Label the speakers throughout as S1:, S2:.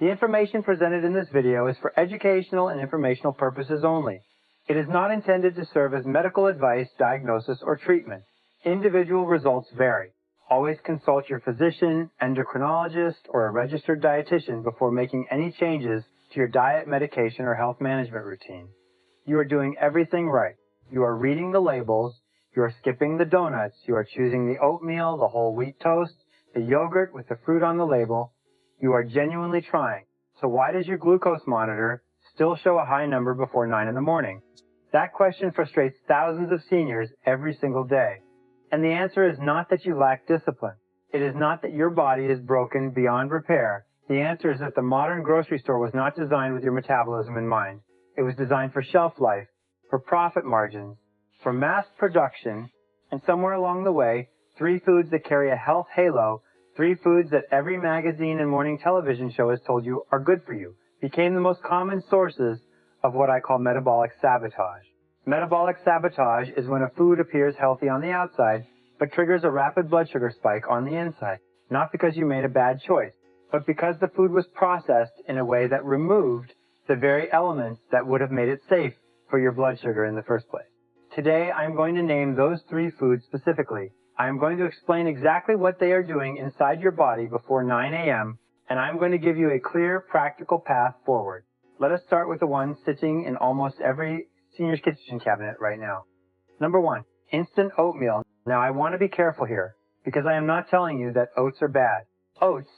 S1: The information presented in this video is for educational and informational purposes only. It is not intended to serve as medical advice, diagnosis, or treatment. Individual results vary. Always consult your physician, endocrinologist, or a registered dietitian before making any changes to your diet, medication, or health management routine. You are doing everything right. You are reading the labels. You are skipping the donuts. You are choosing the oatmeal, the whole wheat toast, the yogurt with the fruit on the label. You are genuinely trying. So why does your glucose monitor still show a high number before 9 in the morning? That question frustrates thousands of seniors every single day. And the answer is not that you lack discipline. It is not that your body is broken beyond repair. The answer is that the modern grocery store was not designed with your metabolism in mind. It was designed for shelf life, for profit margins, for mass production, and somewhere along the way, 3 foods that carry a health halo, 3 foods that every magazine and morning television show has told you are good for you, became the most common sources of what I call metabolic sabotage. Metabolic sabotage is when a food appears healthy on the outside, but triggers a rapid blood sugar spike on the inside, not because you made a bad choice, but because the food was processed in a way that removed the very elements that would have made it safe for your blood sugar in the first place. Today, I'm going to name those 3 foods specifically. I am going to explain exactly what they are doing inside your body before 9 a.m., and I'm going to give you a clear, practical path forward. Let us start with the one sitting in almost every senior's kitchen cabinet right now. Number 1, instant oatmeal. Now, I want to be careful here because I am not telling you that oats are bad. Oats,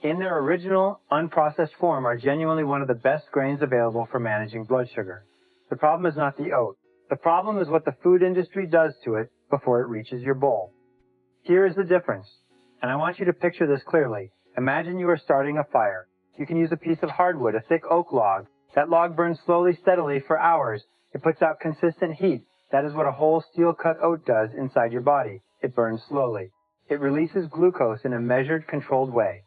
S1: in their original, unprocessed form, are genuinely one of the best grains available for managing blood sugar. The problem is not the oat. The problem is what the food industry does to it before it reaches your bowl. Here is the difference, and I want you to picture this clearly. Imagine you are starting a fire. You can use a piece of hardwood, a thick oak log. That log burns slowly, steadily for hours. It puts out consistent heat. That is what a whole steel-cut oat does inside your body. It burns slowly. It releases glucose in a measured, controlled way.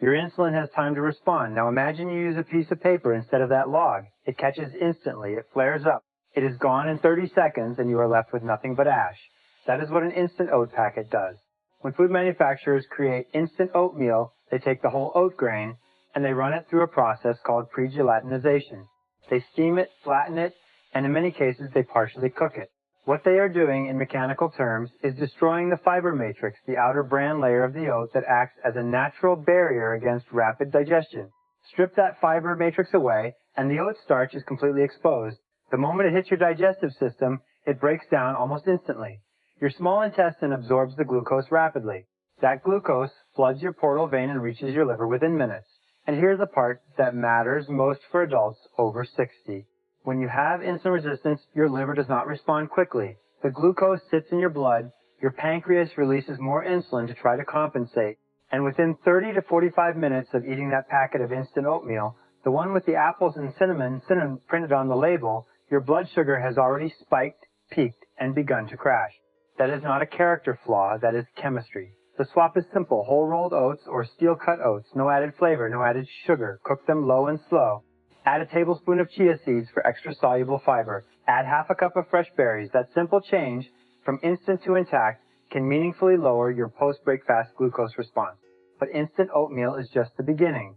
S1: Your insulin has time to respond. Now imagine you use a piece of paper instead of that log. It catches instantly. It flares up. It is gone in 30 seconds, and you are left with nothing but ash. That is what an instant oat packet does. When food manufacturers create instant oatmeal, they take the whole oat grain, and they run it through a process called pre-gelatinization. They steam it, flatten it, and in many cases, they partially cook it. What they are doing in mechanical terms is destroying the fiber matrix, the outer bran layer of the oat that acts as a natural barrier against rapid digestion. Strip that fiber matrix away, and the oat starch is completely exposed. The moment it hits your digestive system, it breaks down almost instantly. Your small intestine absorbs the glucose rapidly. That glucose floods your portal vein and reaches your liver within minutes. And here's the part that matters most for adults over 60. When you have insulin resistance, your liver does not respond quickly. The glucose sits in your blood. Your pancreas releases more insulin to try to compensate. And within 30 to 45 minutes of eating that packet of instant oatmeal, the one with the apples and cinnamon printed on the label, your blood sugar has already spiked, peaked, and begun to crash. That is not a character flaw, that is chemistry. The swap is simple: whole rolled oats or steel-cut oats, no added flavor, no added sugar. Cook them low and slow. Add a tablespoon of chia seeds for extra soluble fiber. Add half a cup of fresh berries. That simple change from instant to intact can meaningfully lower your post-breakfast glucose response. But instant oatmeal is just the beginning.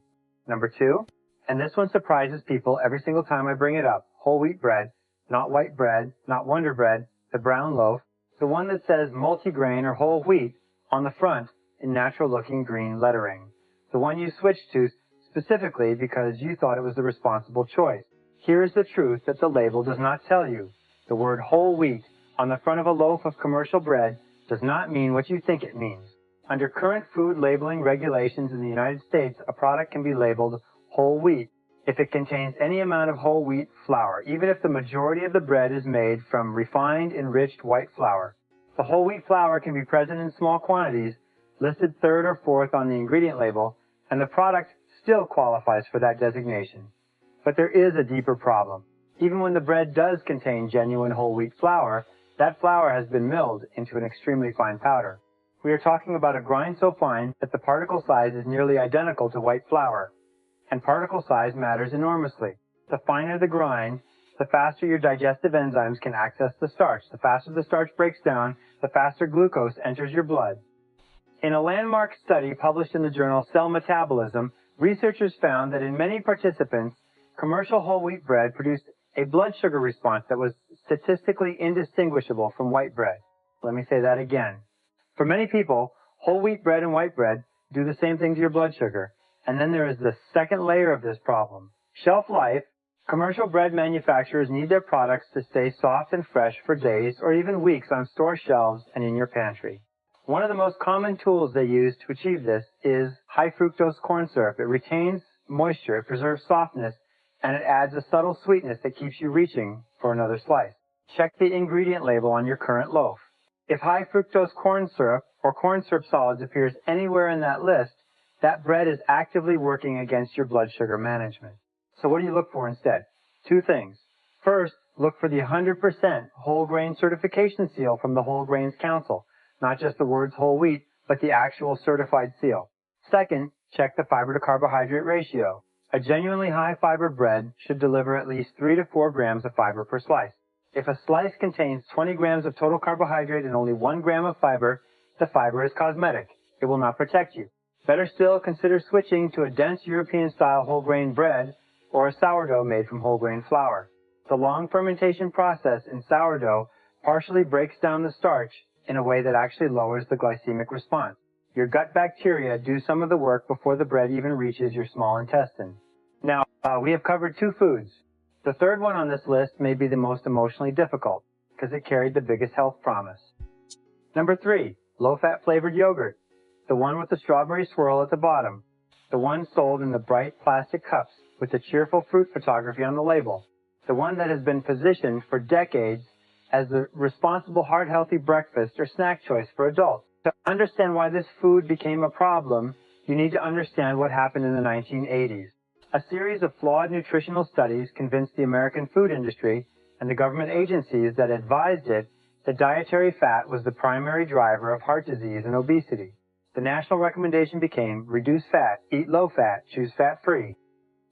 S1: Number 2, and this one surprises people every single time I bring it up: whole wheat bread, not white bread, not Wonder Bread, the brown loaf, the one that says multigrain or whole wheat on the front in natural-looking green lettering. The one you switched to specifically because you thought it was the responsible choice. Here is the truth that the label does not tell you. The word whole wheat on the front of a loaf of commercial bread does not mean what you think it means. Under current food labeling regulations in the United States, a product can be labeled whole wheat if it contains any amount of whole wheat flour, even if the majority of the bread is made from refined, enriched white flour. The whole wheat flour can be present in small quantities, listed 3rd or 4th on the ingredient label, and the product still qualifies for that designation. But there is a deeper problem. Even when the bread does contain genuine whole wheat flour, that flour has been milled into an extremely fine powder. We are talking about a grind so fine that the particle size is nearly identical to white flour. And particle size matters enormously. The finer the grind, the faster your digestive enzymes can access the starch. The faster the starch breaks down, the faster glucose enters your blood. In a landmark study published in the journal Cell Metabolism, Researchers found that in many participants, commercial whole wheat bread produced a blood sugar response that was statistically indistinguishable from white bread. Let me say that again. For many people, whole wheat bread and white bread do the same thing to your blood sugar. And then there is the second layer of this problem. Shelf life. Commercial bread manufacturers need their products to stay soft and fresh for days or even weeks on store shelves and in your pantry. One of the most common tools they use to achieve this is high fructose corn syrup. It retains moisture, it preserves softness, and it adds a subtle sweetness that keeps you reaching for another slice. Check the ingredient label on your current loaf. If high fructose corn syrup or corn syrup solids appears anywhere in that list, that bread is actively working against your blood sugar management. So what do you look for instead? Two things. First, look for the 100% whole grain certification seal from the Whole Grains Council. Not just the words whole wheat, but the actual certified seal. Second, check the fiber to carbohydrate ratio. A genuinely high fiber bread should deliver at least 3 to 4 grams of fiber per slice. If a slice contains 20 grams of total carbohydrate and only 1 gram of fiber, the fiber is cosmetic. It will not protect you. Better still, consider switching to a dense European-style whole grain bread or a sourdough made from whole grain flour. The long fermentation process in sourdough partially breaks down the starch in a way that actually lowers the glycemic response. Your gut bacteria do some of the work before the bread even reaches your small intestine. Now, we have covered 2 foods. The third one on this list may be the most emotionally difficult because it carried the biggest health promise. Number 3, low-fat flavored yogurt. The one with the strawberry swirl at the bottom. The one sold in the bright plastic cups with the cheerful fruit photography on the label. The one that has been positioned for decades as the responsible heart-healthy breakfast or snack choice for adults. To understand why this food became a problem, you need to understand what happened in the 1980s. A series of flawed nutritional studies convinced the American food industry and the government agencies that advised it that dietary fat was the primary driver of heart disease and obesity. The national recommendation became reduce fat, eat low fat, choose fat-free.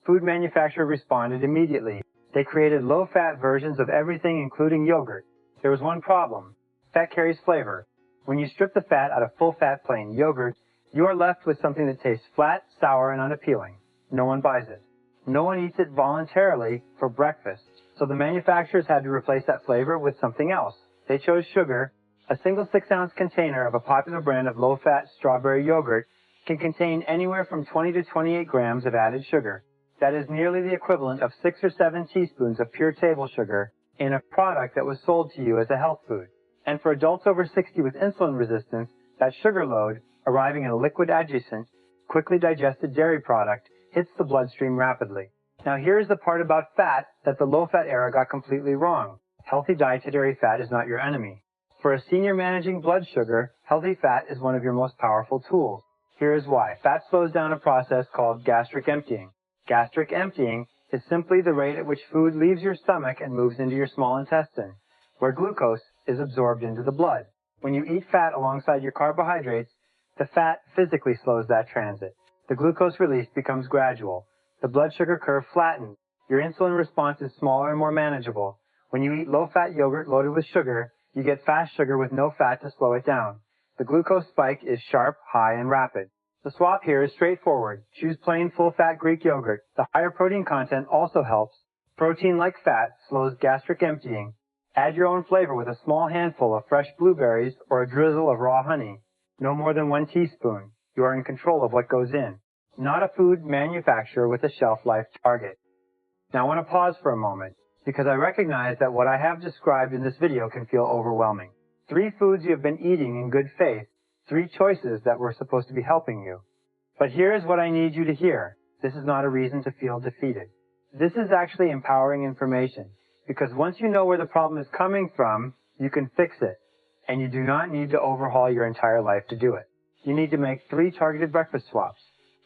S1: Food manufacturers responded immediately. They created low-fat versions of everything, including yogurt. There was one problem. Fat carries flavor. When you strip the fat out of full-fat plain yogurt, you are left with something that tastes flat, sour, and unappealing. No one buys it. No one eats it voluntarily for breakfast. So the manufacturers had to replace that flavor with something else. They chose sugar. A single 6-ounce container of a popular brand of low-fat strawberry yogurt can contain anywhere from 20 to 28 grams of added sugar. That is nearly the equivalent of 6 or 7 teaspoons of pure table sugar in a product that was sold to you as a health food. And for adults over 60 with insulin resistance, that sugar load, arriving in a liquid adjacent, quickly digested dairy product, hits the bloodstream rapidly. Now here's the part about fat that the low-fat era got completely wrong. Healthy dietary fat is not your enemy. For a senior managing blood sugar, healthy fat is one of your most powerful tools. Here is why. Fat slows down a process called gastric emptying. Gastric emptying is simply the rate at which food leaves your stomach and moves into your small intestine, where glucose is absorbed into the blood. When you eat fat alongside your carbohydrates, the fat physically slows that transit. The glucose release becomes gradual. The blood sugar curve flattens. Your insulin response is smaller and more manageable. When you eat low-fat yogurt loaded with sugar, you get fast sugar with no fat to slow it down. The glucose spike is sharp, high, and rapid. The swap here is straightforward. Choose plain full-fat Greek yogurt. The higher protein content also helps. Protein, like fat, slows gastric emptying. Add your own flavor with a small handful of fresh blueberries or a drizzle of raw honey. No more than 1 teaspoon. You are in control of what goes in. Not a food manufacturer with a shelf life target. Now I want to pause for a moment because I recognize that what I have described in this video can feel overwhelming. 3 foods you have been eating in good faith. 3 choices that were supposed to be helping you. But here's what I need you to hear. This is not a reason to feel defeated. This is actually empowering information, because once you know where the problem is coming from, you can fix it. And you do not need to overhaul your entire life to do it. You need to make 3 targeted breakfast swaps.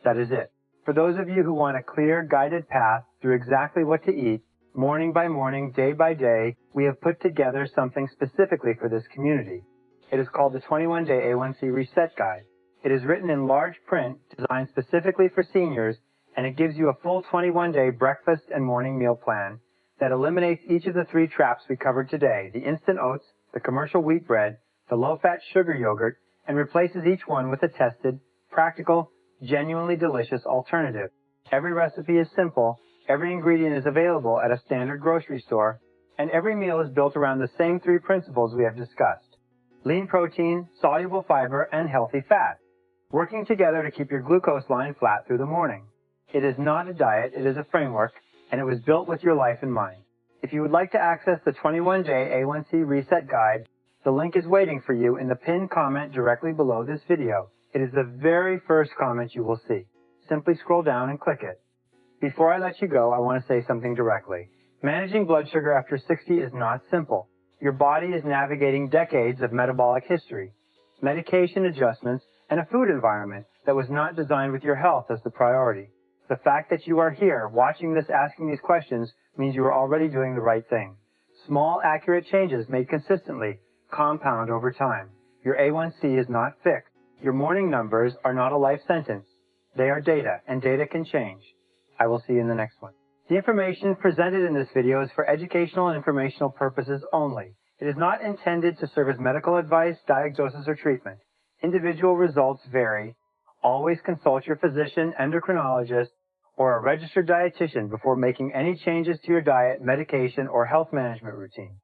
S1: That is it. For those of you who want a clear, guided path through exactly what to eat, morning by morning, day by day, we have put together something specifically for this community. It is called the 21-Day A1C Reset Guide. It is written in large print, designed specifically for seniors, and it gives you a full 21-day breakfast and morning meal plan that eliminates each of the 3 traps we covered today, the instant oats, the commercial wheat bread, the low-fat sugar yogurt, and replaces each one with a tested, practical, genuinely delicious alternative. Every recipe is simple, every ingredient is available at a standard grocery store, and every meal is built around the same three principles we have discussed: lean protein, soluble fiber, and healthy fat, working together to keep your glucose line flat through the morning. It is not a diet, it is a framework, and it was built with your life in mind. If you would like to access the 21-Day A1C Reset Guide, the link is waiting for you in the pinned comment directly below this video. It is the very first comment you will see. Simply scroll down and click it. Before I let you go, I want to say something directly. Managing blood sugar after 60 is not simple. Your body is navigating decades of metabolic history, medication adjustments, and a food environment that was not designed with your health as the priority. The fact that you are here watching this, asking these questions, means you are already doing the right thing. Small, accurate changes made consistently compound over time. Your A1C is not fixed. Your morning numbers are not a life sentence. They are data, and data can change. I will see you in the next one. The information presented in this video is for educational and informational purposes only. It is not intended to serve as medical advice, diagnosis, or treatment. Individual results vary. Always consult your physician, endocrinologist, or a registered dietitian before making any changes to your diet, medication, or health management routine.